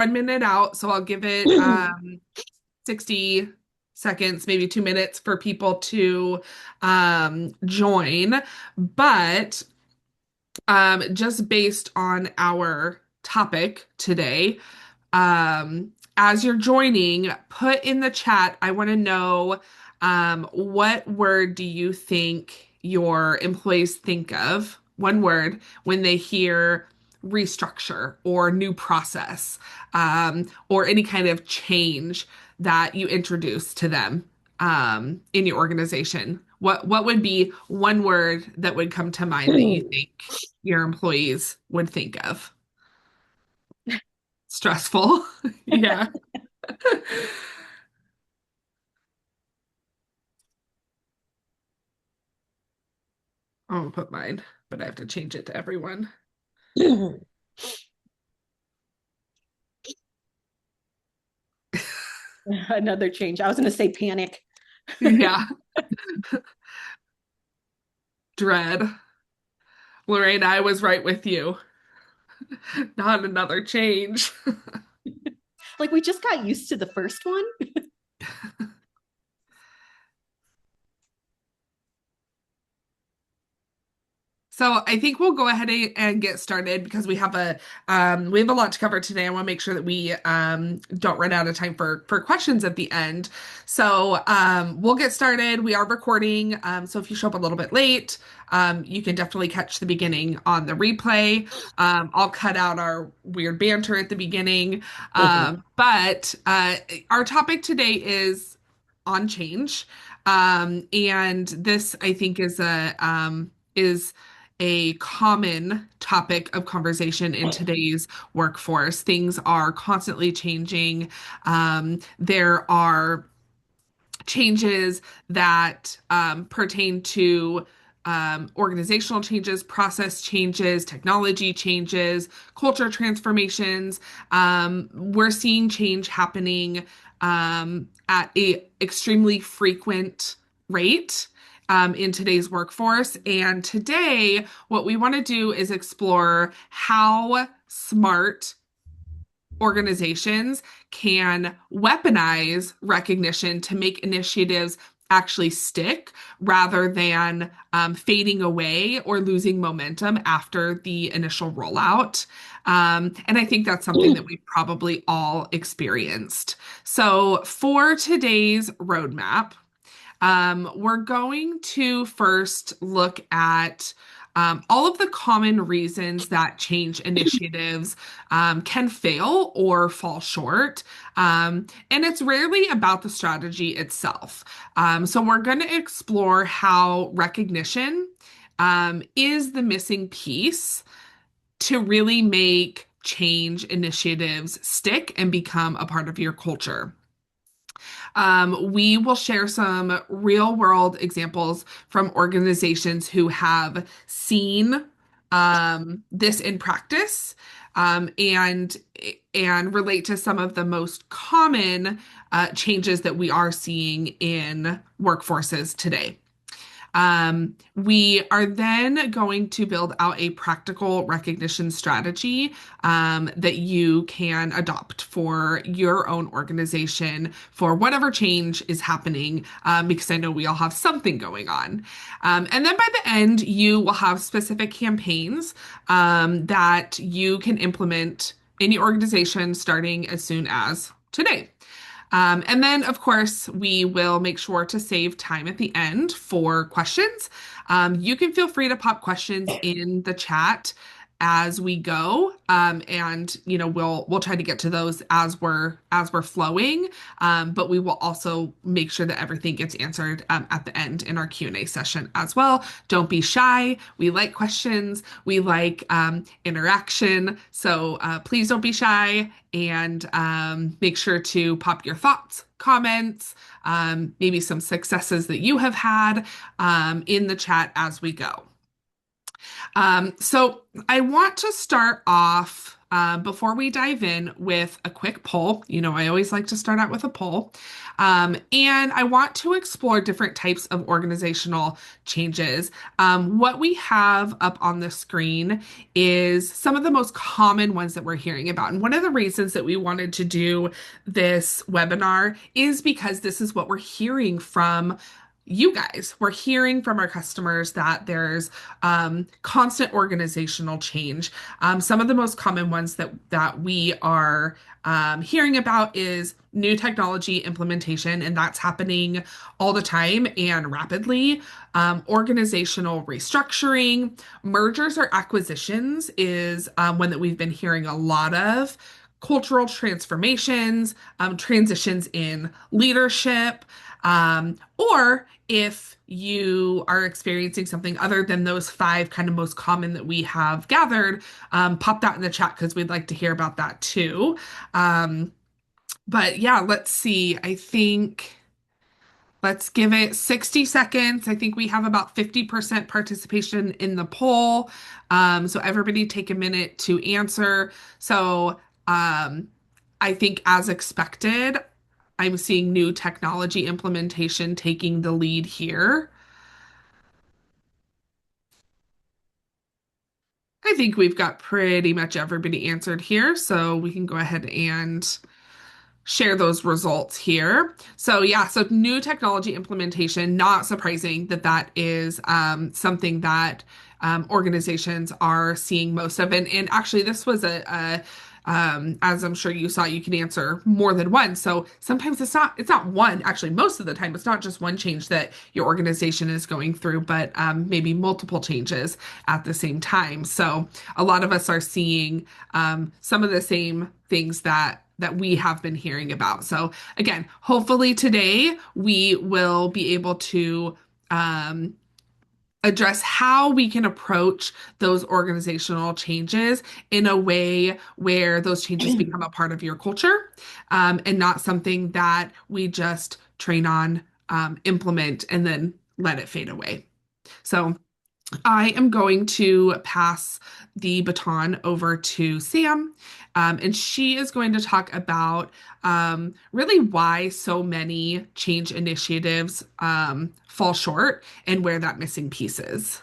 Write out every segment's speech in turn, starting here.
1 minute out, so I'll give it 60 seconds, maybe 2 minutes for people to join. But just based on our topic today, as you're joining, put in the chat, I want to know what word do you think your employees think of, one word, when they hear restructure or new process, or any kind of change that you introduce to them in your organization? What would be one word that would come to mind that you think your employees would think of? Stressful. Yeah. I'll put mine, but I have to change it to everyone. Another change. I was going to say panic. Yeah. Dread. Lorraine, I was right with you. Not another change. Like we just got used to the first one. So I think we'll go ahead and get started because we have a lot to cover today. I want to make sure that we don't run out of time for questions at the end. So we'll get started. We are recording, so if you show up a little bit late, you can definitely catch the beginning on the replay. I'll cut out our weird banter at the beginning, but our topic today is on change, and this I think is a common topic of conversation in today's workforce. Things are constantly changing. There are changes that pertain to organizational changes, process changes, technology changes, culture transformations. We're seeing change happening at a extremely frequent rate in today's workforce. And today, what we want to do is explore how smart organizations can weaponize recognition to make initiatives actually stick rather than fading away or losing momentum after the initial rollout. And I think that's something that we've probably all experienced. So for today's roadmap, we're going to first look at all of the common reasons that change initiatives can fail or fall short. And it's rarely about the strategy itself. So we're going to explore how recognition is the missing piece to really make change initiatives stick and become a part of your culture. We will share some real world examples from organizations who have seen this in practice, and relate to some of the most common changes that we are seeing in workforces today. We are then going to build out a practical recognition strategy that you can adopt for your own organization for whatever change is happening, because I know we all have something going on. And then by the end, you will have specific campaigns that you can implement in your organization starting as soon as today. And then, of course, we will make sure to save time at the end for questions. You can feel free to pop questions in the chat as we go, and we'll try to get to those as we're flowing. But we will also make sure that everything gets answered at the end in our Q&A session as well. Don't be shy. We like questions. We like interaction. So please don't be shy, and make sure to pop your thoughts, comments, maybe some successes that you have had in the chat as we go. So I want to start off before we dive in with a quick poll. You know, I always like to start out with a poll. And I want to explore different types of organizational changes. What we have up on the screen is some of the most common ones that we're hearing about. And one of the reasons that we wanted to do this webinar is because this is what we're hearing from you guys. We're hearing from our customers that there's constant organizational change. Some of the most common ones that we are hearing about is new technology implementation, and that's happening all the time and rapidly. Organizational restructuring, mergers or acquisitions is one that we've been hearing a lot of. Cultural transformations, transitions in leadership, or if you are experiencing something other than those five kind of most common that we have gathered, pop that in the chat because we'd like to hear about that too. Um, but yeah, let's see. I think let's give it 60 seconds. I think we have about 50% participation in the poll. So everybody take a minute to answer. So um, I think as expected, I'm seeing new technology implementation taking the lead here. I think we've got pretty much everybody answered here, so we can go ahead and share those results here. So yeah, so new technology implementation, not surprising that that is something that organizations are seeing most of. And actually, this was as I'm sure you saw, you can answer more than one. So sometimes it's not one. Actually, most of the time, it's not just one change that your organization is going through, but maybe multiple changes at the same time. So a lot of us are seeing some of the same things that we have been hearing about. So again, hopefully today we will be able to um, address how we can approach those organizational changes in a way where those changes become a part of your culture, and not something that we just train on, implement, and then let it fade away. So I am going to pass the baton over to Sam, and she is going to talk about really why so many change initiatives fall short and where that missing piece is.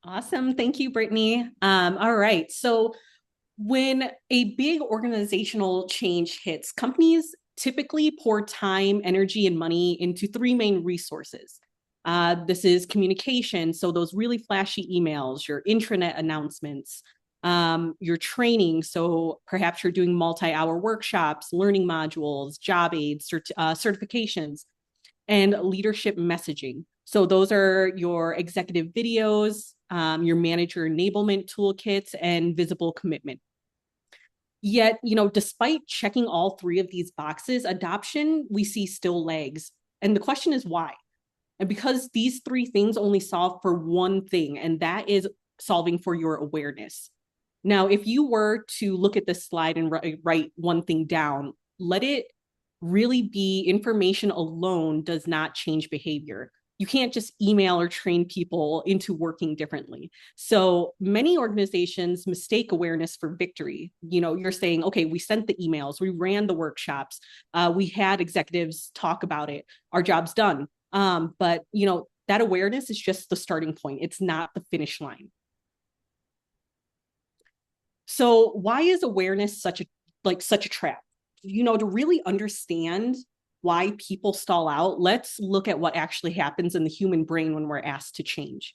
Awesome. Thank you, Brittany. All right. So when a big organizational change hits, companies typically pour time, energy, and money into three main resources. This is communication, so those really flashy emails, your intranet announcements, your training, so perhaps you're doing multi-hour workshops, learning modules, job aids, certifications, and leadership messaging. So those are your executive videos, your manager enablement toolkits, and visible commitment. Yet, despite checking all three of these boxes, adoption we see still lags. And the question is why? And because these three things only solve for one thing, and that is solving for your awareness. Now, if you were to look at this slide and write one thing down, let it really be information alone does not change behavior. You can't just email or train people into working differently. So many organizations mistake awareness for victory. You're saying, okay, we sent the emails, we ran the workshops, we had executives talk about it, our job's done. But that awareness is just the starting point. It's not the finish line. So why is awareness such a trap? To really understand why people stall out, let's look at what actually happens in the human brain when we're asked to change.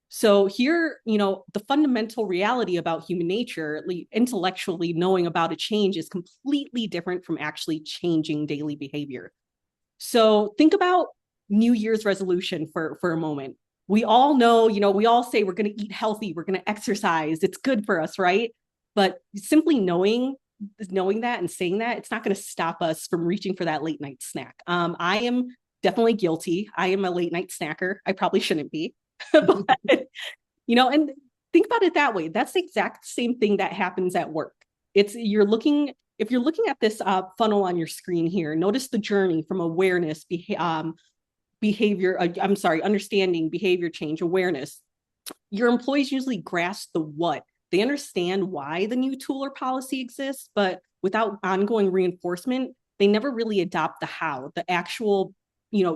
So here, the fundamental reality about human nature, intellectually knowing about a change, is completely different from actually changing daily behavior. So think about New Year's resolution for a moment. We all know, we all say we're going to eat healthy, we're going to exercise, it's good for us, right? But simply knowing that and saying that, it's not going to stop us from reaching for that late night snack. I am definitely guilty. I am a late night snacker. I probably shouldn't be, but and think about it that way. That's the exact same thing that happens at work. If you're looking at this funnel on your screen here, notice the journey from awareness, understanding, behavior change, awareness. Your employees usually grasp the what. They understand why the new tool or policy exists, but without ongoing reinforcement, they never really adopt the how, the actual,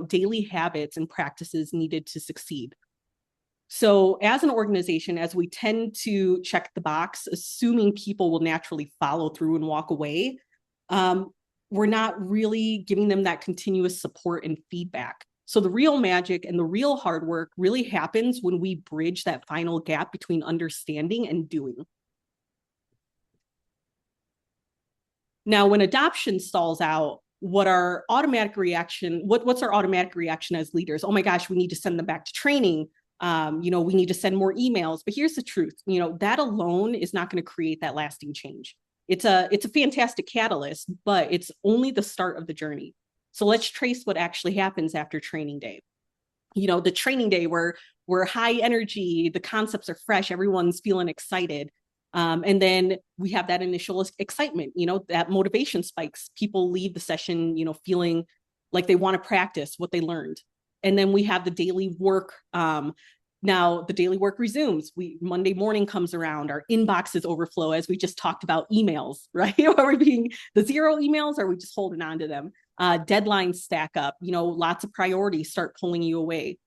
daily habits and practices needed to succeed. So, as an organization, as we tend to check the box, assuming people will naturally follow through and walk away, um, we're not really giving them that continuous support and feedback. So, the real magic and the real hard work really happens when we bridge that final gap between understanding and doing. Now, when adoption stalls out, what's our automatic reaction as leaders? Oh my gosh, we need to send them back to training. We need to send more emails. But here's the truth: that alone is not going to create that lasting change. It's a fantastic catalyst, but it's only the start of the journey. So let's trace what actually happens after training day. The training day where we're high energy, the concepts are fresh, everyone's feeling excited. And then we have that initial excitement, that motivation spikes. People leave the session, feeling like they want to practice what they learned. And then we have the daily work. Now the daily work resumes. Monday morning comes around, our inboxes overflow, as we just talked about emails, right? Are we being the zero emails? Or are we just holding on to them? Deadlines stack up, lots of priorities start pulling you away.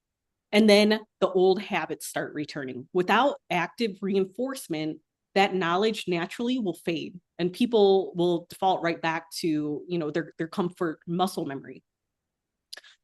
And then the old habits start returning. Without active reinforcement, that knowledge naturally will fade and people will default right back to, their comfort muscle memory.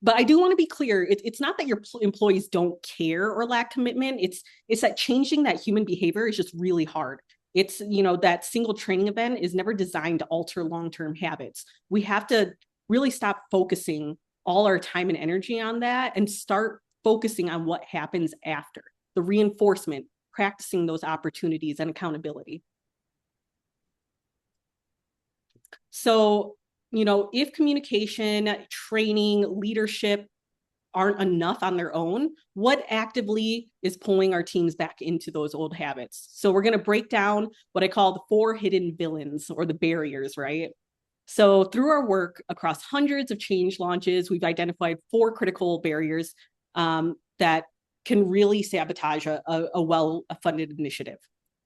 But I do want to be clear, it's not that your employees don't care or lack commitment. It's that changing that human behavior is just really hard. It's, that single training event is never designed to alter long-term habits. We have to really stop focusing all our time and energy on that and start focusing on what happens after, the reinforcement, practicing those opportunities and accountability. So, if communication, training, leadership aren't enough on their own, what actively is pulling our teams back into those old habits? So we're going to break down what I call the 4 hidden villains, or the barriers, right? So through our work across hundreds of change launches, we've identified 4 critical barriers that can really sabotage a well-funded initiative.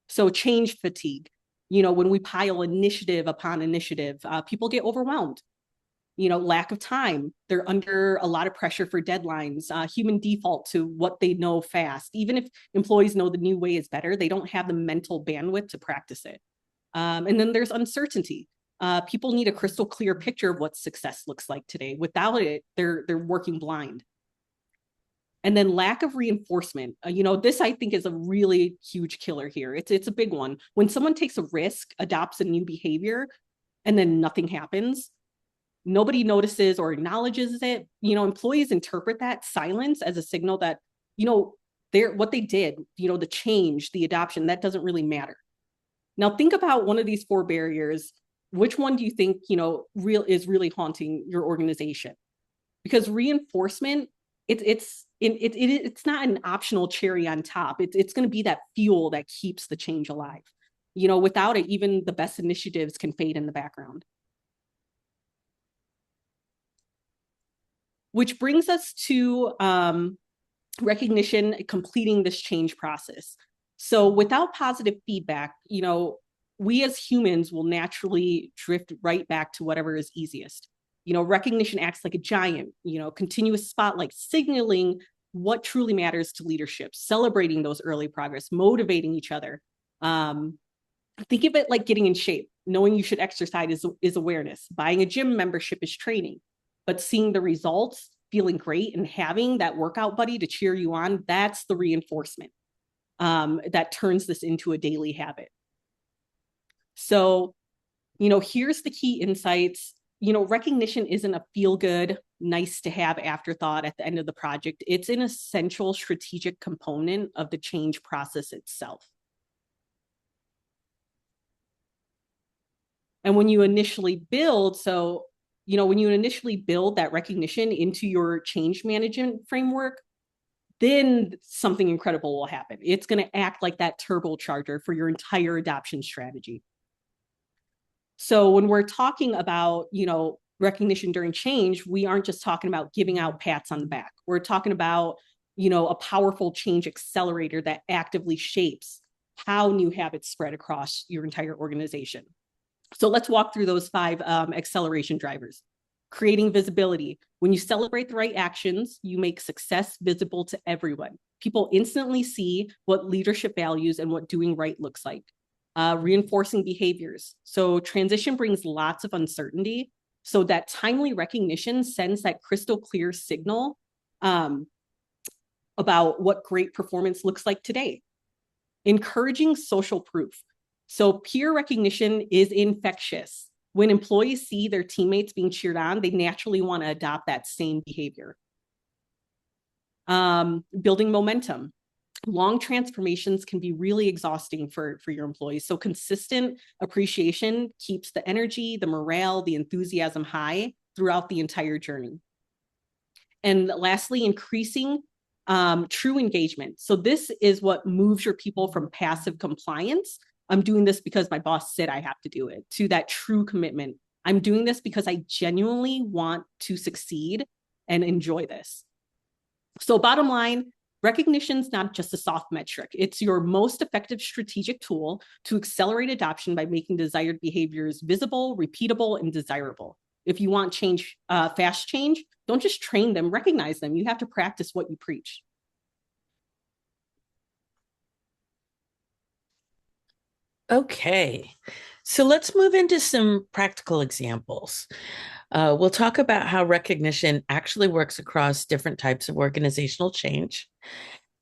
So change fatigue. When we pile initiative upon initiative, people get overwhelmed. Lack of time. They're under a lot of pressure for deadlines, human default to what they know fast. Even if employees know the new way is better, they don't have the mental bandwidth to practice it. And then there's uncertainty. People need a crystal clear picture of what success looks like today. Without it, they're working blind. And then lack of reinforcement. This I think is a really huge killer here. It's a big one. When someone takes a risk, adopts a new behavior, and then nothing happens, nobody notices or acknowledges it. Employees interpret that silence as a signal that, what they did, the change, the adoption, that doesn't really matter. Now think about one of these 4 barriers. Which one do you think, is really haunting your organization? Because reinforcement, it's not an optional cherry on top. It's going to be that fuel that keeps the change alive. Without it, even the best initiatives can fade in the background. Which brings us to recognition, completing this change process. So without positive feedback, we as humans will naturally drift right back to whatever is easiest. Recognition acts like a giant, continuous spotlight, signaling what truly matters to leadership, celebrating those early progress, motivating each other. Think of it like getting in shape. Knowing you should exercise is awareness. Buying a gym membership is training. But seeing the results, feeling great, and having that workout buddy to cheer you on, that's the reinforcement that turns this into a daily habit. So, here's the key insights. Recognition isn't a feel-good, nice to have afterthought at the end of the project. It's an essential strategic component of the change process itself. And when you initially build, when you initially build that recognition into your change management framework, then something incredible will happen. It's going to act like that turbocharger for your entire adoption strategy. So when we're talking about, recognition during change, we aren't just talking about giving out pats on the back. We're talking about a powerful change accelerator that actively shapes how new habits spread across your entire organization. So let's walk through those 5 acceleration drivers. Creating visibility. When you celebrate the right actions, you make success visible to everyone. People instantly see what leadership values and what doing right looks like. Reinforcing behaviors. So transition brings lots of uncertainty. So that timely recognition sends that crystal clear signal about what great performance looks like today. Encouraging social proof. So peer recognition is infectious. When employees see their teammates being cheered on, they naturally want to adopt that same behavior. Building momentum. Long transformations can be really exhausting for your employees. So consistent appreciation keeps the energy, the morale, the enthusiasm high throughout the entire journey. And lastly, increasing true engagement. So this is what moves your people from passive compliance. I'm doing this because my boss said I have to do it, to that true commitment. I'm doing this because I genuinely want to succeed and enjoy this. So bottom line, recognition is not just a soft metric. It's your most effective strategic tool to accelerate adoption by making desired behaviors visible, repeatable, and desirable. If you want change, fast change, don't just train them, recognize them. You have to practice what you preach. Okay, so let's move into some practical examples. We'll talk about how recognition actually works across different types of organizational change.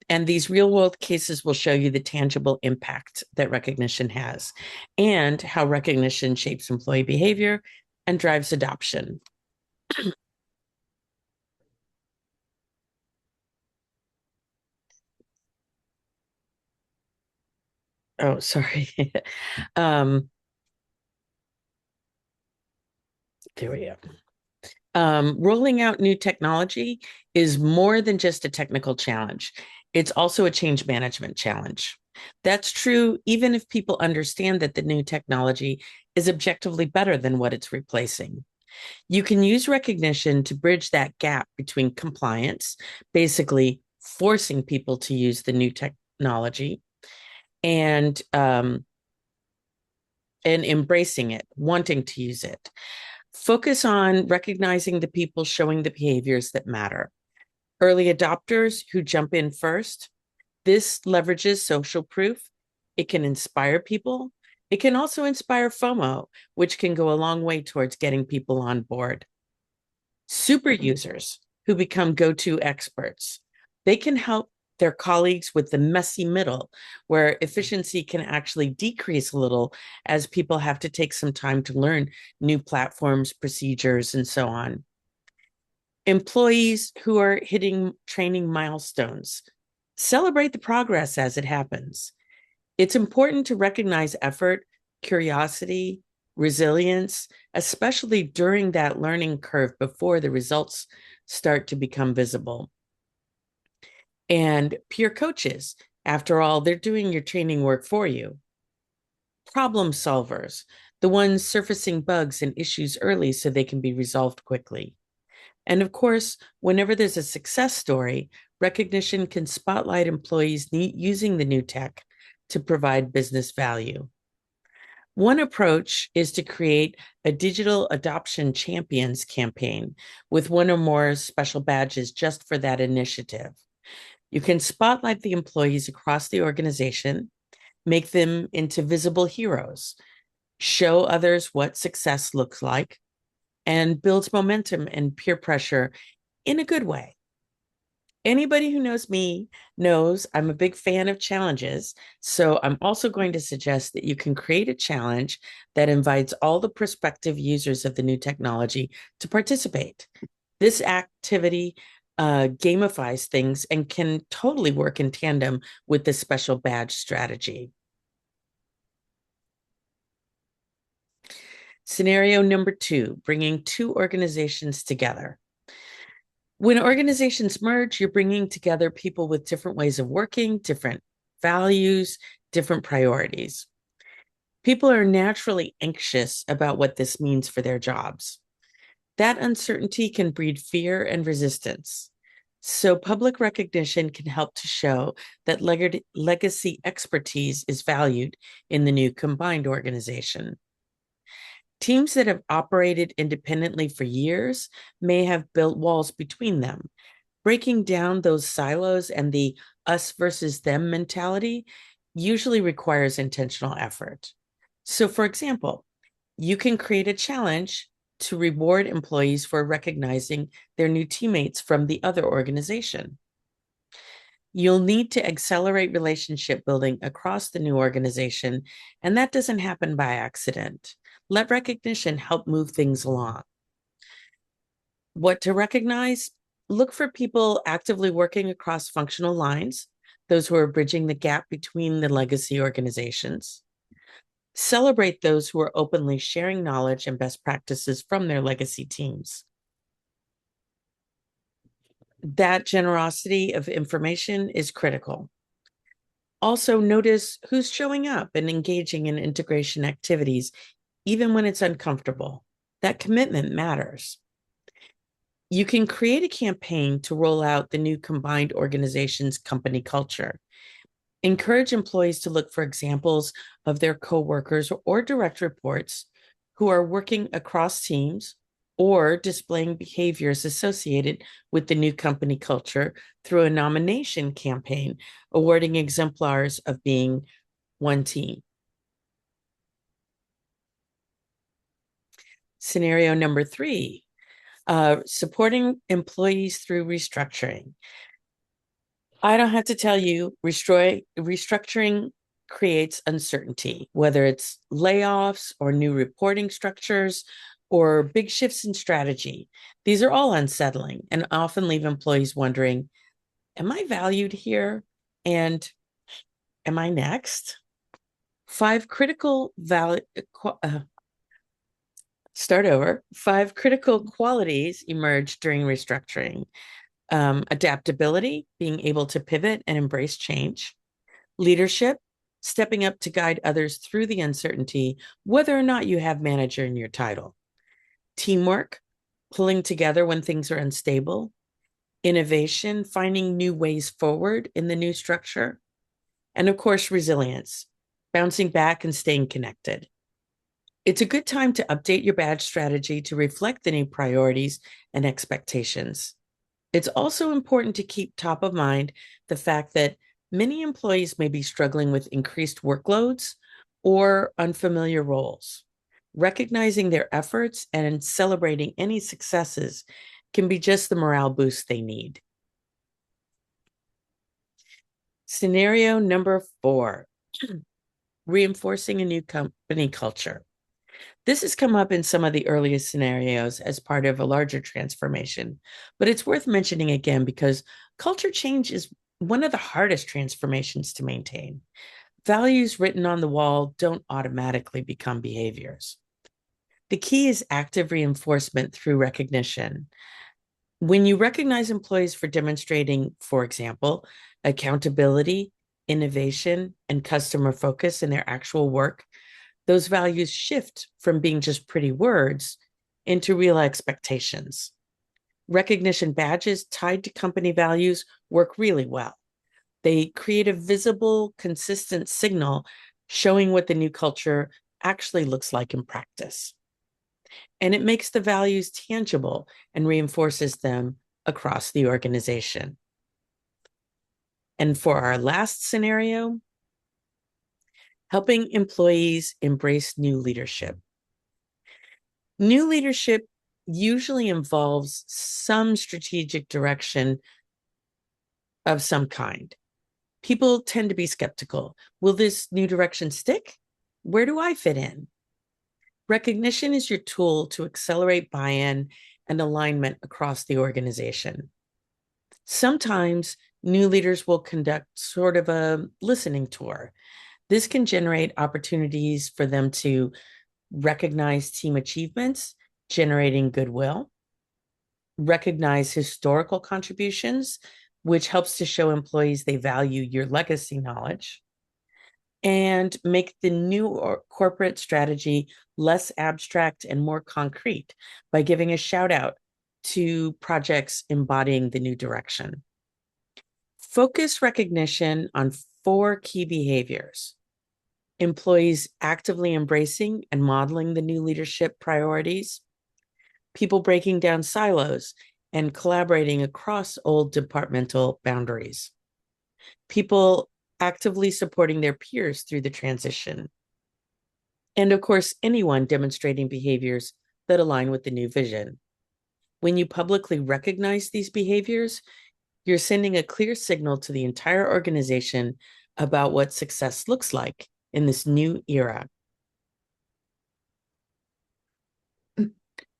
And these real world cases will show you the tangible impact that recognition has and how recognition shapes employee behavior and drives adoption. Oh, sorry. um, there we go. Rolling out new technology is more than just a technical challenge. It's also a change management challenge. That's true even if people understand that the new technology is objectively better than what it's replacing. You can use recognition to bridge that gap between compliance, basically forcing people to use the new technology, and embracing it, wanting to use it. Focus on recognizing the people showing the behaviors that matter. Early adopters who jump in first. This leverages social proof. It can inspire people. It can also inspire FOMO, which can go a long way towards getting people on board. Super users who become go-to experts. They can help their colleagues with the messy middle, where efficiency can actually decrease a little as people have to take some time to learn new platforms, procedures, and so on. Employees who are hitting training milestones. Celebrate the progress as it happens. It's important to recognize effort, curiosity, resilience, especially during that learning curve before the results start to become visible. And peer coaches, after all, they're doing your training work for you. Problem solvers, the ones surfacing bugs and issues early so they can be resolved quickly. And of course, whenever there's a success story, recognition can spotlight employees using the new tech to provide business value. One approach is to create a digital adoption champions campaign with one or more special badges just for that initiative. You can spotlight the employees across the organization, make them into visible heroes, show others what success looks like, and builds momentum and peer pressure in a good way. Anybody who knows me knows I'm a big fan of challenges. So I'm also going to suggest that you can create a challenge that invites all the prospective users of the new technology to participate. This activity gamifies things and can totally work in tandem with the special badge strategy. Scenario number 2, bringing 2 organizations together. When organizations merge, you're bringing together people with different ways of working, different values, different priorities. People are naturally anxious about what this means for their jobs. That uncertainty can breed fear and resistance. So public recognition can help to show that legacy expertise is valued in the new combined organization. Teams that have operated independently for years may have built walls between them. Breaking down those silos and the us versus them mentality usually requires intentional effort. So, for example, you can create a challenge to reward employees for recognizing their new teammates from the other organization. You'll need to accelerate relationship building across the new organization, and that doesn't happen by accident. Let recognition help move things along. What to recognize? Look for people actively working across functional lines, those who are bridging the gap between the legacy organizations. Celebrate those who are openly sharing knowledge and best practices from their legacy teams. That generosity of information is critical. Also, notice who's showing up and engaging in integration activities, even when it's uncomfortable. That commitment matters. You can create a campaign to roll out the new combined organization's company culture. Encourage employees to look for examples of their coworkers or direct reports who are working across teams or displaying behaviors associated with the new company culture through a nomination campaign, awarding exemplars of being one team. Scenario number 3, supporting employees through restructuring. I don't have to tell you, restructuring creates uncertainty, whether it's layoffs or new reporting structures or big shifts in strategy. These are all unsettling and often leave employees wondering, am I valued here? And am I next? 5 critical start over. 5 critical qualities emerge during restructuring. Adaptability, being able to pivot and embrace change. Leadership, stepping up to guide others through the uncertainty, whether or not you have manager in your title. Teamwork, pulling together when things are unstable. Innovation, finding new ways forward in the new structure. And of course, resilience, bouncing back and staying connected. It's a good time to update your badge strategy to reflect the new priorities and expectations. It's also important to keep top of mind the fact that many employees may be struggling with increased workloads or unfamiliar roles. Recognizing their efforts and celebrating any successes can be just the morale boost they need. Scenario number 4, reinforcing a new company culture. This has come up in some of the earliest scenarios as part of a larger transformation, but it's worth mentioning again because culture change is one of the hardest transformations to maintain. Values written on the wall don't automatically become behaviors. The key is active reinforcement through recognition. When you recognize employees for demonstrating, for example, accountability, innovation, and customer focus in their actual work, those values shift from being just pretty words into real expectations. Recognition badges tied to company values work really well. They create a visible, consistent signal showing what the new culture actually looks like in practice. And it makes the values tangible and reinforces them across the organization. And for our last scenario, helping employees embrace new leadership. New leadership usually involves some strategic direction of some kind. People tend to be skeptical. Will this new direction stick? Where do I fit in? Recognition is your tool to accelerate buy-in and alignment across the organization. Sometimes new leaders will conduct sort of a listening tour. This can generate opportunities for them to recognize team achievements, generating goodwill, recognize historical contributions, which helps to show employees they value your legacy knowledge, and make the new corporate strategy less abstract and more concrete by giving a shout out to projects embodying the new direction. Focus recognition on four key behaviors: employees actively embracing and modeling the new leadership priorities, people breaking down silos and collaborating across old departmental boundaries, people actively supporting their peers through the transition, and of course, anyone demonstrating behaviors that align with the new vision. When you publicly recognize these behaviors, you're sending a clear signal to the entire organization about what success looks like in this new era.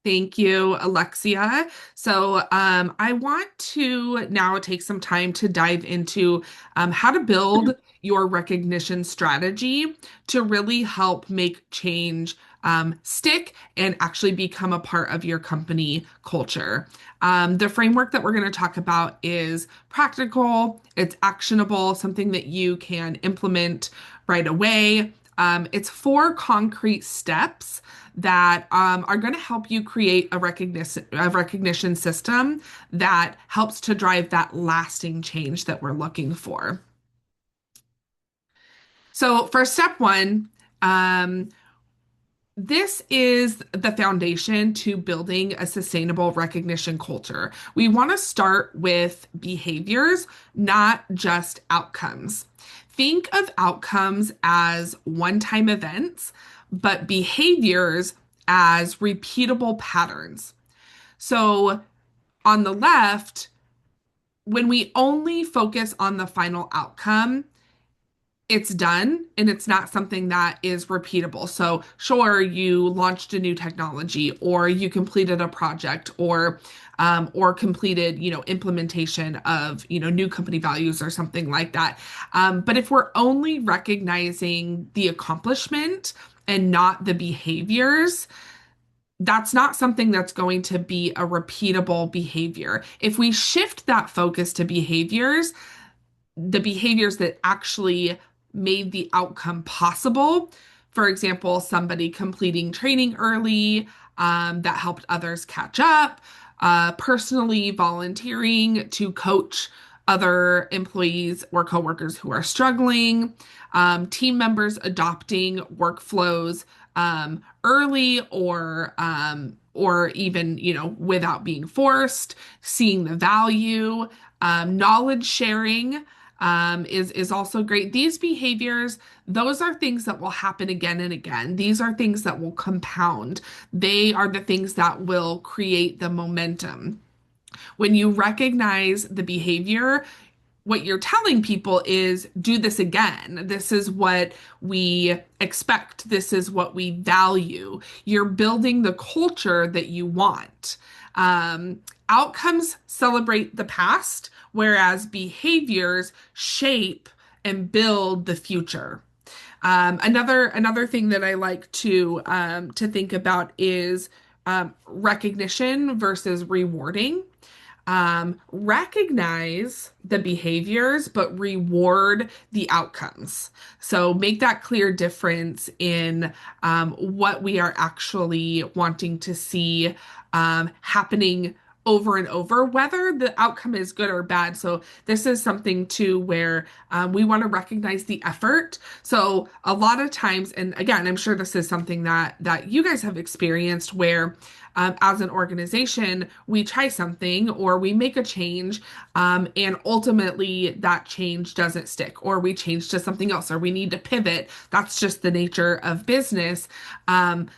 Thank you, Alexia. So, I want to now take some time to dive into how to build your recognition strategy to really help make change stick and actually become a part of your company culture. The framework that we're going to talk about is practical, it's actionable, something that you can implement right away. It's four concrete steps that are going to help you create a recognition system that helps to drive that lasting change that we're looking for. So, for step one, um, this is the foundation to building a sustainable recognition culture. We want to start with behaviors, not just outcomes. Think of outcomes as one-time events, but behaviors as repeatable patterns. So on the left, when we only focus on the final outcome, it's done and it's not something that is repeatable. So, sure, you launched a new technology or you completed a project or completed, implementation of, new company values or something like that. But if we're only recognizing the accomplishment and not the behaviors, that's not something that's going to be a repeatable behavior. If we shift that focus to behaviors, the behaviors that actually made the outcome possible. For example, somebody completing training early that helped others catch up, personally volunteering to coach other employees or coworkers who are struggling, team members adopting workflows early or even without being forced, seeing the value, knowledge sharing is also great. These behaviors, those are things that will happen again and again. These are things that will compound. They are the things that will create the momentum. When you recognize the behavior, what you're telling people is do this again. This is what we expect. This is what we value. You're building the culture that you want. Outcomes celebrate the past, whereas behaviors shape and build the future. Another thing that I like to think about is recognition versus rewarding. Recognize the behaviors, but reward the outcomes. So make that clear difference in what we are actually wanting to see happening over and over, whether the outcome is good or bad. So this is something too where we want to recognize the effort. So a lot of times, and again, I'm sure this is something that you guys have experienced where as an organization, we try something or we make a change, and ultimately that change doesn't stick, or we change to something else, or we need to pivot. That's just the nature of business.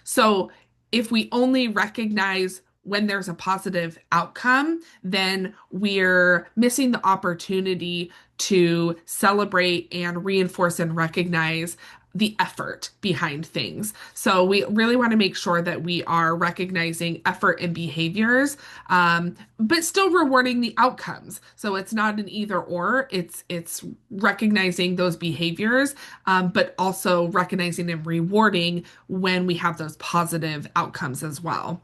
So if we only recognize when there's a positive outcome, then we're missing the opportunity to celebrate and reinforce and recognize the effort behind things. So we really want to make sure that we are recognizing effort and behaviors, but still rewarding the outcomes. So it's not an either or. It's recognizing those behaviors, but also recognizing and rewarding when we have those positive outcomes as well.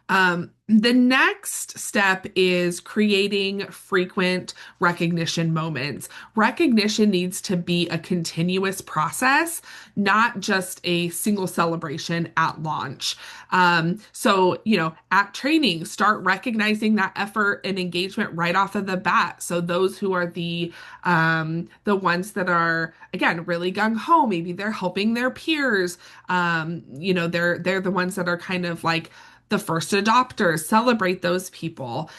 The next step is creating frequent recognition moments. Recognition needs to be a continuous process, not just a single celebration at launch. At training, start recognizing that effort and engagement right off of the bat. So those who are the ones that are, again, really gung ho, maybe they're helping their peers. They're the ones that are kind of like the first adopters, celebrate those people.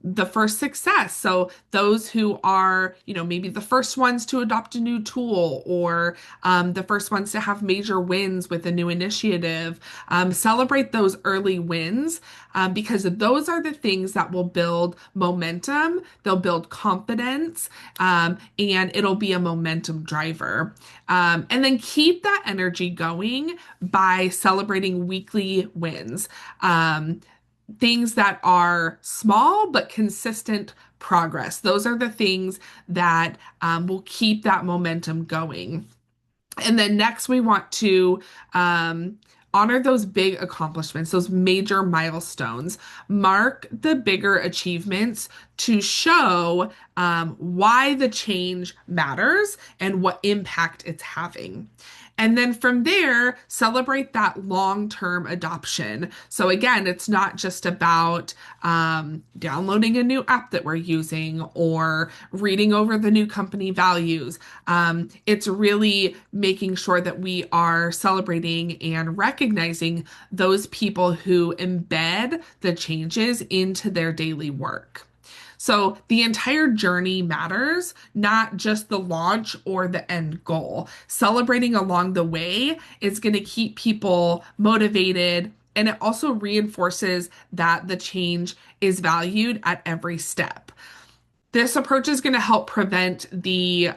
The first success. So those who are, maybe the first ones to adopt a new tool or the first ones to have major wins with a new initiative. Celebrate those early wins because those are the things that will build momentum, they'll build confidence, and it'll be a momentum driver. And then keep that energy going by celebrating weekly wins. Things that are small but consistent progress. Those are the things that will keep that momentum going. And then next, we want to honor those big accomplishments, those major milestones. Mark the bigger achievements to show why the change matters and what impact it's having. And then from there, celebrate that long-term adoption. So again, it's not just about downloading a new app that we're using or reading over the new company values. It's really making sure that we are celebrating and recognizing those people who embed the changes into their daily work. So the entire journey matters, not just the launch or the end goal. Celebrating along the way is going to keep people motivated, and it also reinforces that the change is valued at every step. This approach is going to help prevent the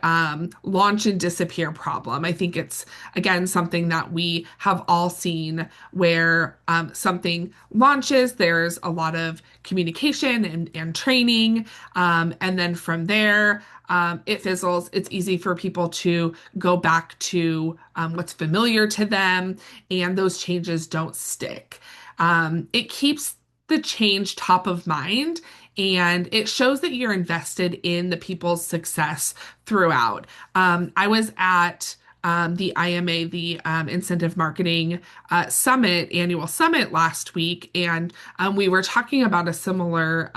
launch and disappear problem. I think it's, again, something that we have all seen where something launches, there's a lot of communication and training. And then from there, it fizzles. It's easy for people to go back to what's familiar to them, and those changes don't stick. It keeps the change top of mind, and it shows that you're invested in the people's success throughout. I was at the IMA, the Incentive Marketing Annual Summit last week, and we were talking about a similar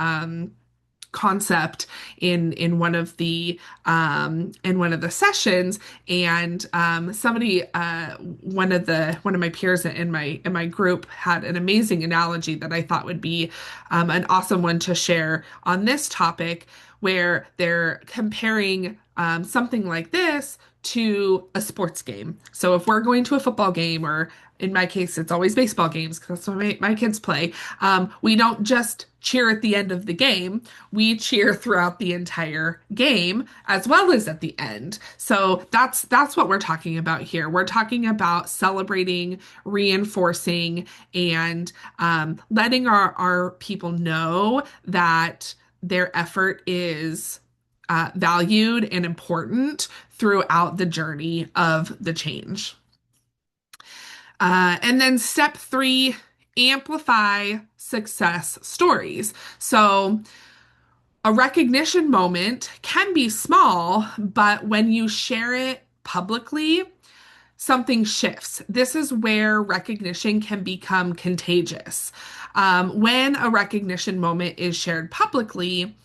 concept in one of the sessions, and somebody one of my peers in my group had an amazing analogy that I thought would be an awesome one to share on this topic, where they're comparing something like this to a sports game. So if we're going to a football game, or in my case, it's always baseball games because that's what my kids play. We don't just cheer at the end of the game. We cheer throughout the entire game as well as at the end. So that's what we're talking about here. We're talking about celebrating, reinforcing, and letting our people know that their effort is valued and important throughout the journey of the change. And then step 3, amplify success stories. So a recognition moment can be small, but when you share it publicly, something shifts. This is where recognition can become contagious. When a recognition moment is shared publicly,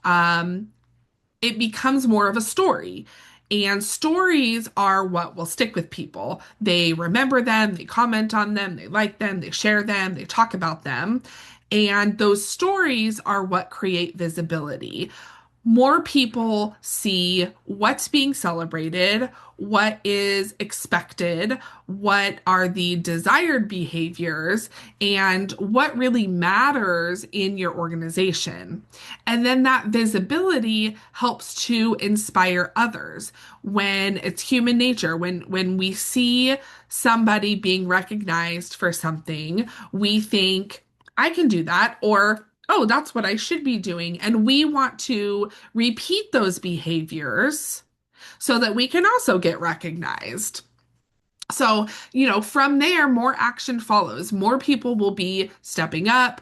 it becomes more of a story. And stories are what will stick with people. They remember them, they comment on them, they like them, they share them, they talk about them. And those stories are what create visibility. More people see what's being celebrated, what is expected, what are the desired behaviors, and what really matters in your organization. And then that visibility helps to inspire others. When it's human nature, when we see somebody being recognized for something, we think, I can do that, or oh, that's what I should be doing. And we want to repeat those behaviors so that we can also get recognized. So, from there, more action follows. More people will be stepping up.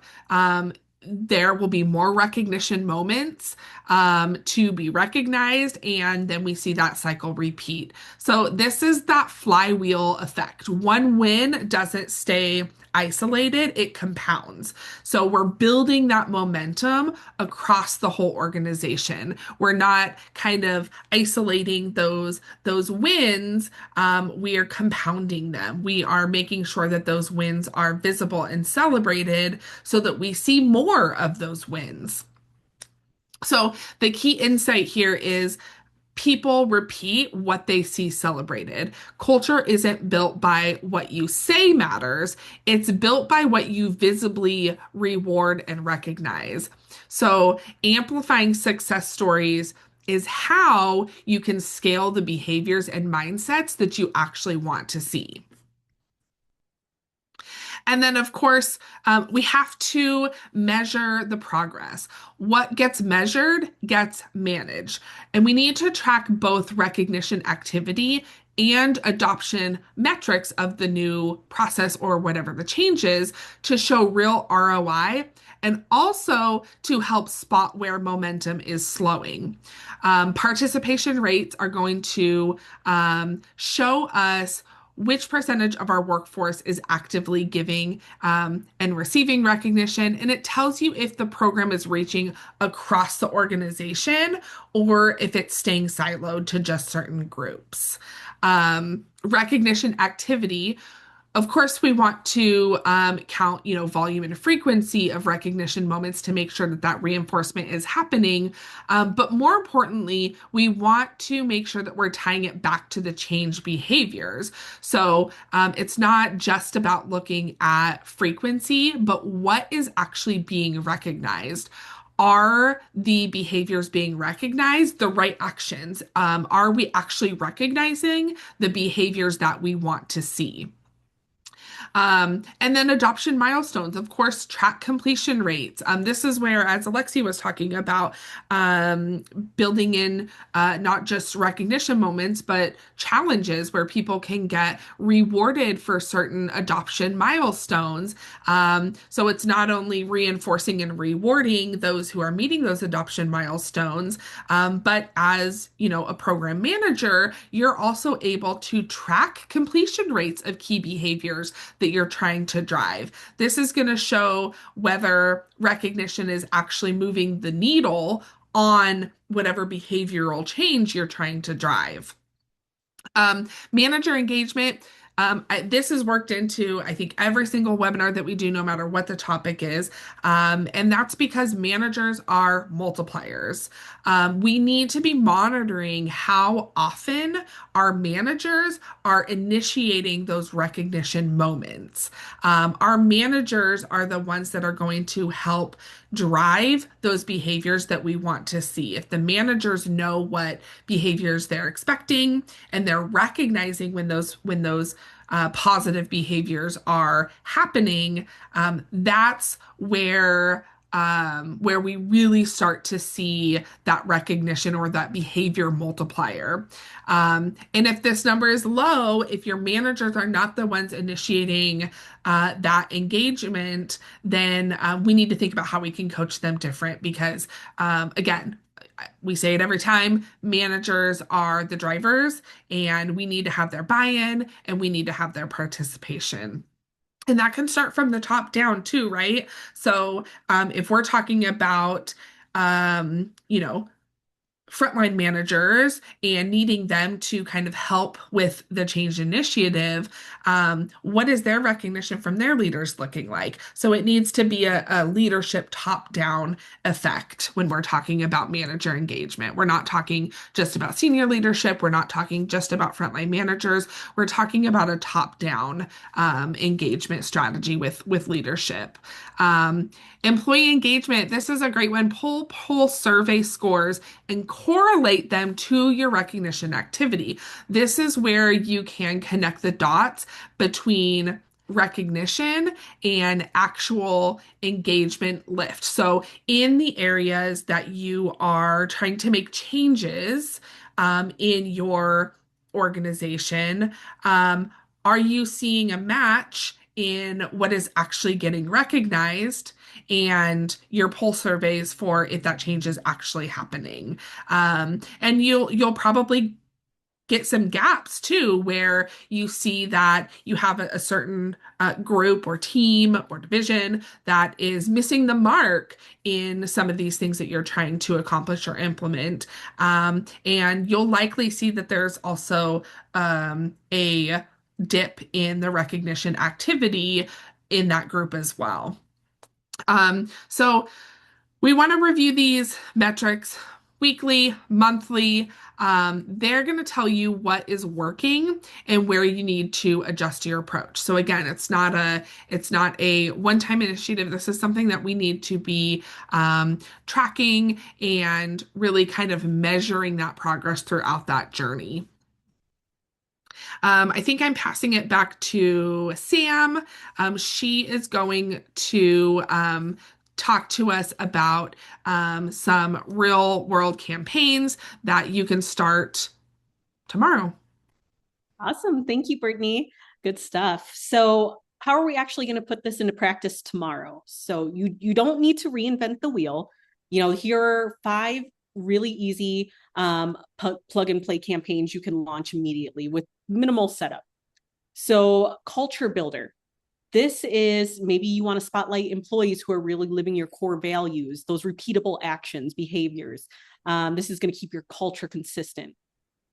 There will be more recognition moments to be recognized, and then we see that cycle repeat. So, this is that flywheel effect. One win doesn't stay isolated, it compounds. So, we're building that momentum across the whole organization. We're not kind of isolating those wins, we are compounding them. We are making sure that those wins are visible and celebrated so that we see more of those wins. So, the key insight here is people repeat what they see celebrated. Culture isn't built by what you say matters, it's built by what you visibly reward and recognize. So, amplifying success stories is how you can scale the behaviors and mindsets that you actually want to see. And then, of course, we have to measure the progress. What gets measured gets managed. And we need to track both recognition activity and adoption metrics of the new process or whatever the change is to show real ROI and also to help spot where momentum is slowing. Participation rates are going to show us which percentage of our workforce is actively giving and receiving recognition. And it tells you if the program is reaching across the organization or if it's staying siloed to just certain groups. Recognition activity, of course, we want to count, volume and frequency of recognition moments to make sure that that reinforcement is happening. But more importantly, we want to make sure that we're tying it back to the change behaviors. So it's not just about looking at frequency, but what is actually being recognized. Are the behaviors being recognized the right actions? Are we actually recognizing the behaviors that we want to see? And then adoption milestones, of course, track completion rates. This is where, as Alexi was talking about, building in not just recognition moments, but challenges where people can get rewarded for certain adoption milestones. So it's not only reinforcing and rewarding those who are meeting those adoption milestones, but as a program manager, you're also able to track completion rates of key behaviors that you're trying to drive. This is going to show whether recognition is actually moving the needle on whatever behavioral change you're trying to drive. Manager engagement. This is worked into, I think, every single webinar that we do, no matter what the topic is. And that's because managers are multipliers. We need to be monitoring how often our managers are initiating those recognition moments. Our managers are the ones that are going to help drive those behaviors that we want to see. If the managers know what behaviors they're expecting and they're recognizing when those positive behaviors are happening, that's where we really start to see that recognition or that behavior multiplier. And if this number is low, if your managers are not the ones initiating that engagement, then we need to think about how we can coach them different because, again, we say it every time, managers are the drivers, and we need to have their buy-in and we need to have their participation. And that can start from the top down too, right? So if we're talking about, frontline managers and needing them to kind of help with the change initiative, what is their recognition from their leaders looking like? So it needs to be a leadership top-down effect when we're talking about manager engagement. We're not talking just about senior leadership. We're not talking just about frontline managers. We're talking about a top-down engagement strategy with leadership. Employee engagement, this is a great one. Pull survey scores and correlate them to your recognition activity. This is where you can connect the dots between recognition and actual engagement lift. So, in the areas that you are trying to make changes in your organization, Are you seeing a match in what is actually getting recognized and your pulse surveys for if that change is actually happening? And you'll probably get some gaps too, where you see that you have a certain group or team or division that is missing the mark in some of these things that you're trying to accomplish or implement. And you'll likely see that there's also a dip in the recognition activity in that group as well. So we want to review these metrics weekly, monthly. They're going to tell you what is working and where you need to adjust your approach. So again, it's not a one-time initiative. This is something that we need to be tracking and really kind of measuring that progress throughout that journey. I think I'm passing it back to Sam. She is going to talk to us about some real world campaigns that you can start tomorrow. Awesome. Thank you, Brittany. Good stuff. So how are we actually going to put this into practice tomorrow? So you don't need to reinvent the wheel. Here are 5 really easy plug and play campaigns you can launch immediately with minimal setup. So culture builder. This is maybe you want to spotlight employees who are really living your core values, those repeatable actions, behaviors. This is going to keep your culture consistent.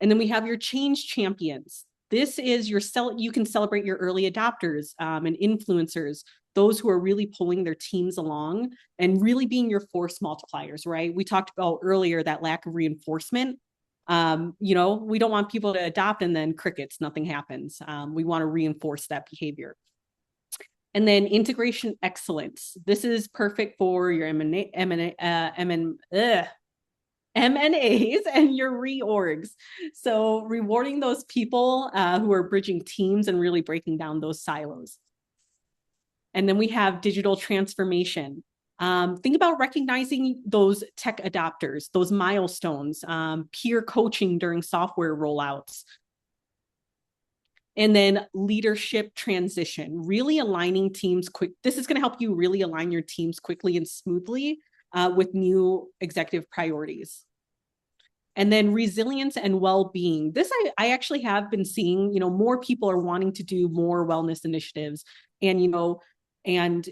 And then we have your change champions. This is you can celebrate your early adopters and influencers, those who are really pulling their teams along and really being your force multipliers, right? We talked about earlier that lack of reinforcement. We don't want people to adopt and then crickets, nothing happens. We want to reinforce that behavior. And then integration excellence. This is perfect for your M&As and your reorgs. So rewarding those people who are bridging teams and really breaking down those silos. And then we have digital transformation. Think about recognizing those tech adopters, those milestones, peer coaching during software rollouts. And then leadership transition, really aligning teams quick. This is going to help you really align your teams quickly and smoothly with new executive priorities. And then resilience and well-being. This I actually have been seeing, more people are wanting to do more wellness initiatives and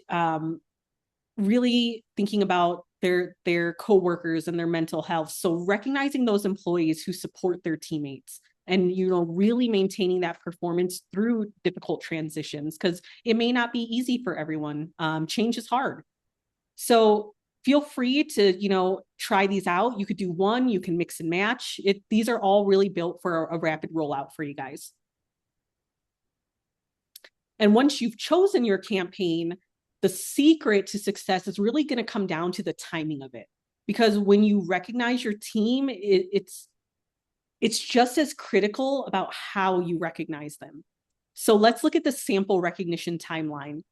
really thinking about their coworkers and their mental health. So recognizing those employees who support their teammates and, really maintaining that performance through difficult transitions, because it may not be easy for everyone. Change is hard. So feel free to, try these out. You could do one, you can mix and match. These are all really built for a rapid rollout for you guys. And once you've chosen your campaign, the secret to success is really going to come down to the timing of it. Because when you recognize your team, it's just as critical about how you recognize them. So let's look at the sample recognition timeline.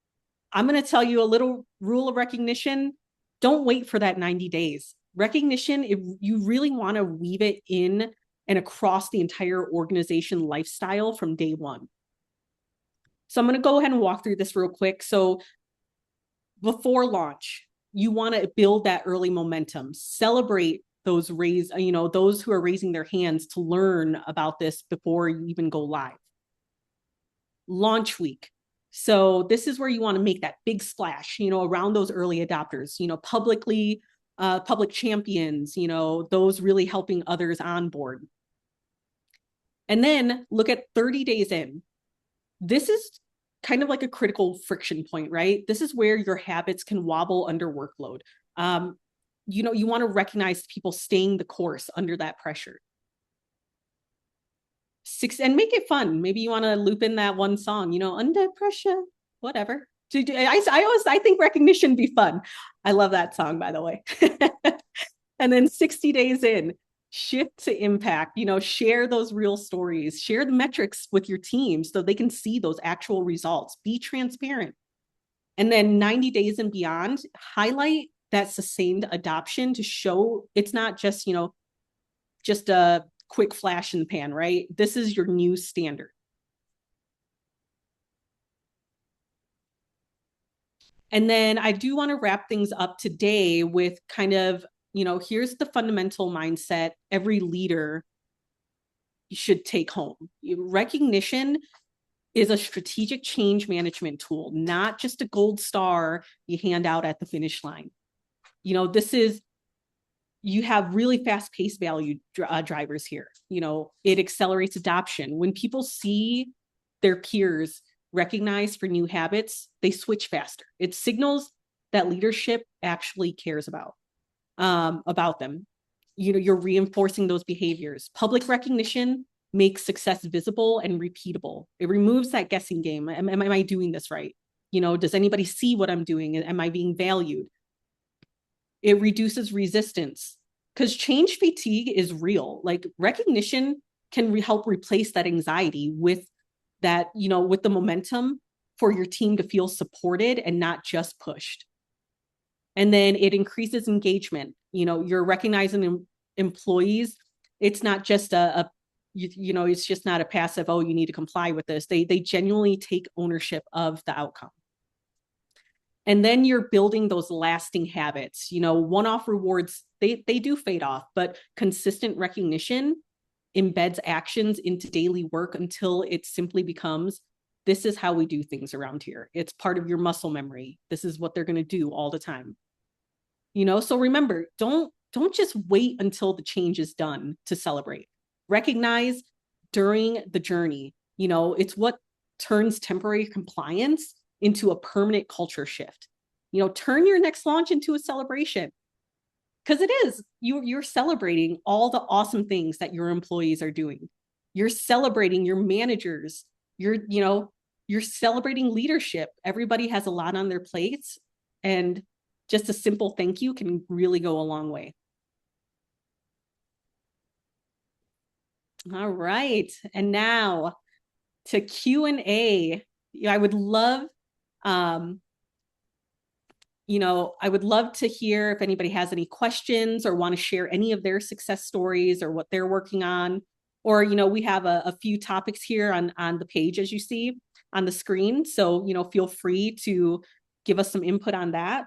I'm going to tell you a little rule of recognition. Don't wait for that 90 days. Recognition, if you really want to weave it in and across the entire organization lifestyle from day one. So I'm going to go ahead and walk through this real quick. So before launch, you want to build that early momentum, celebrate those those who are raising their hands to learn about this before you even go live. Launch week. So this is where you want to make that big splash, around those early adopters, public champions, those really helping others on board. And then look at 30 days in. This is kind of like a critical friction point, right? This is where your habits can wobble under workload. You want to recognize people staying the course under that pressure. And make it fun. Maybe you want to loop in that one song, under pressure, whatever. I think recognition be fun. I love that song, by the way. And then 60 days in, shift to impact, share those real stories, share the metrics with your team so they can see those actual results, be transparent. And then 90 days and beyond, highlight that sustained adoption to show it's not just, just a quick flash in the pan, right? This is your new standard. And then I do want to wrap things up today with kind of, here's the fundamental mindset every leader should take home. Recognition is a strategic change management tool, not just a gold star you hand out at the finish line. This is, you have really fast pace value drivers here. It accelerates adoption. When people see their peers recognized for new habits, they switch faster. It signals that leadership actually cares about them. You're reinforcing those behaviors. Public recognition makes success visible and repeatable. It removes that guessing game. Am I doing this right? Does anybody see what I'm doing? Am I being valued? It reduces resistance because change fatigue is real. Like recognition can help replace that anxiety with with the momentum for your team to feel supported and not just pushed. And then it increases engagement. You're recognizing employees. It's not just it's just not a passive, oh, you need to comply with this. They genuinely take ownership of the outcome. And then you're building those lasting habits. One-off rewards, they do fade off, but consistent recognition embeds actions into daily work until it simply becomes, this is how we do things around here. It's part of your muscle memory. This is what they're going to do all the time. So remember, don't just wait until the change is done to celebrate. Recognize during the journey. It's what turns temporary compliance into a permanent culture shift. Turn your next launch into a celebration, because it is. You're celebrating all the awesome things that your employees are doing. You're celebrating your managers. You're celebrating leadership. Everybody has a lot on their plates, and just a simple thank you can really go a long way. All right. And now to Q&A. I would love, I would love to hear if anybody has any questions or want to share any of their success stories or what they're working on. Or, we have a few topics here on the page, as you see on the screen. So, feel free to give us some input on that.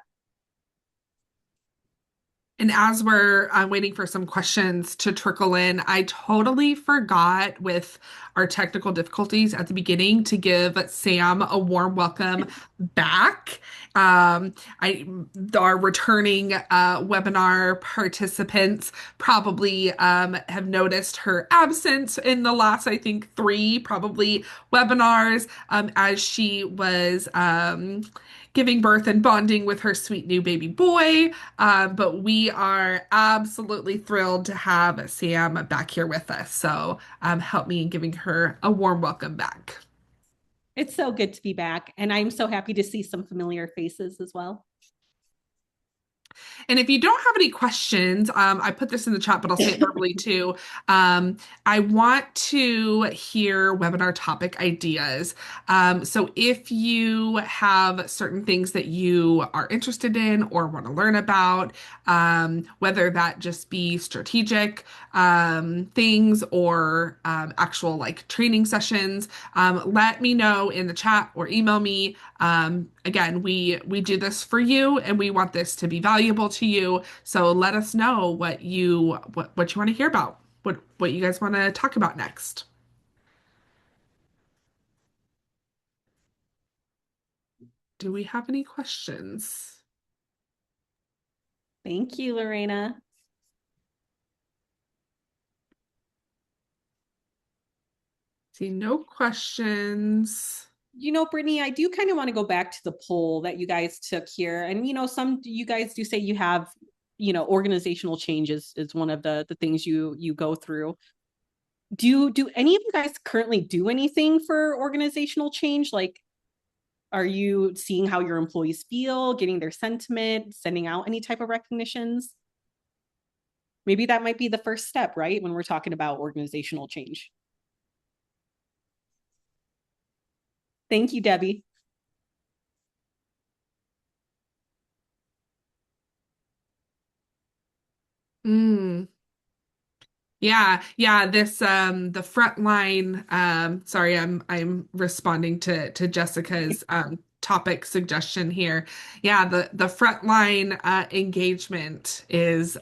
And as we're waiting for some questions to trickle in, I totally forgot with our technical difficulties at the beginning to give Sam a warm welcome back. Our returning webinar participants probably have noticed her absence in the last, I think, three probably webinars as she was giving birth and bonding with her sweet new baby boy. But we are absolutely thrilled to have Sam back here with us. So help me in giving her a warm welcome back. It's so good to be back. And I'm so happy to see some familiar faces as well. And if you don't have any questions, I put this in the chat, but I'll say it verbally too. I want to hear webinar topic ideas. So if you have certain things that you are interested in or want to learn about, whether that just be strategic things or actual like training sessions, let me know in the chat or email me. Again, we do this for you and we want this to be valuable to you. So let us know what you want to hear about, what you guys want to talk about next. Do we have any questions? Thank you, Lorena. See, no questions. Brittany, I do kind of want to go back to the poll that you guys took here. And, some you guys do say you have, organizational changes is one of the things you go through. Do any of you guys currently do anything for organizational change? Like, are you seeing how your employees feel, getting their sentiment, sending out any type of recognitions? Maybe that might be the first step, right? When we're talking about organizational change. Thank you, Debbie. Yeah, this the front line sorry, I'm responding to Jessica's topic suggestion here. Yeah, the frontline engagement is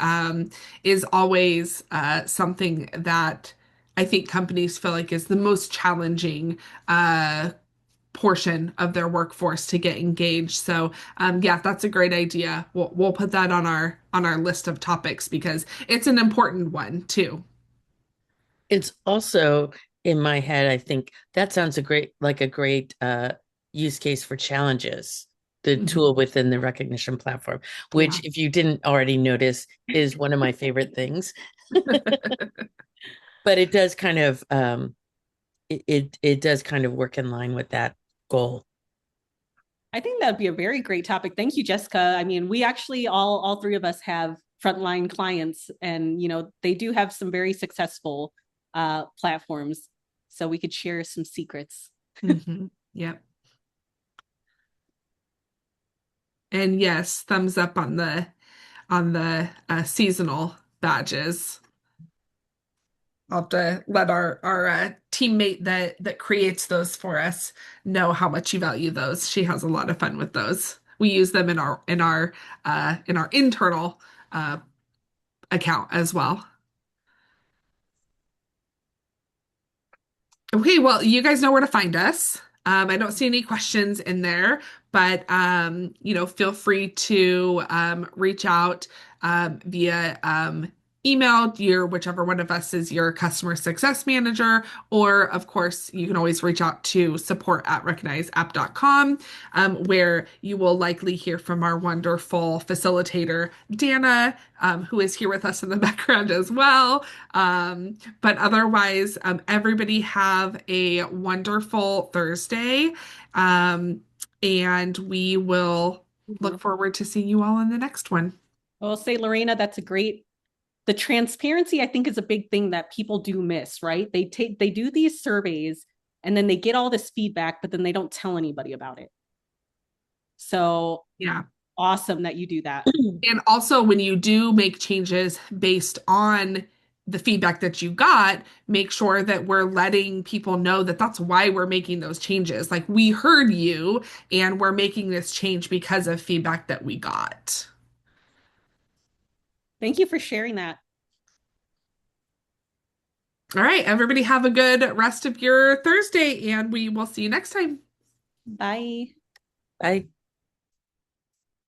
always something that I think companies feel like is the most challenging portion of their workforce to get engaged. So yeah, that's a great idea. We'll put that on our list of topics because it's an important one too. It's also in my head, I think that sounds like a great use case for challenges, the Mhm. tool within the recognition platform, Yeah. which, if you didn't already notice, is one of my favorite things. But it does kind of it does kind of work in line with that goal. I think that'd be a very great topic. Thank you, Jessica. I mean, we actually all three of us have frontline clients, and they do have some very successful platforms. So we could share some secrets. Yep. And yes, thumbs up on the seasonal badges. I'll have to let our teammate that creates those for us know how much you value those. She has a lot of fun with those. We use them in our internal uh, account as well. Okay, well, you guys know where to find us. I don't see any questions in there, but feel free to reach out via email, your whichever one of us is your customer success manager, or of course, you can always reach out to support@recognizeapp.com, where you will likely hear from our wonderful facilitator, Dana, who is here with us in the background as well. But otherwise, everybody have a wonderful Thursday. And we will look forward to seeing you all in the next one. I'll say, Lorena, the transparency, I think, is a big thing that people do miss, right? They do these surveys and then they get all this feedback, but then they don't tell anybody about it. So Yeah. awesome that you do that. And also, when you do make changes based on the feedback that you got, make sure that we're letting people know that that's why we're making those changes. Like, we heard you and we're making this change because of feedback that we got. Thank you for sharing that. All right, everybody have a good rest of your Thursday, and we will see you next time. Bye. Bye.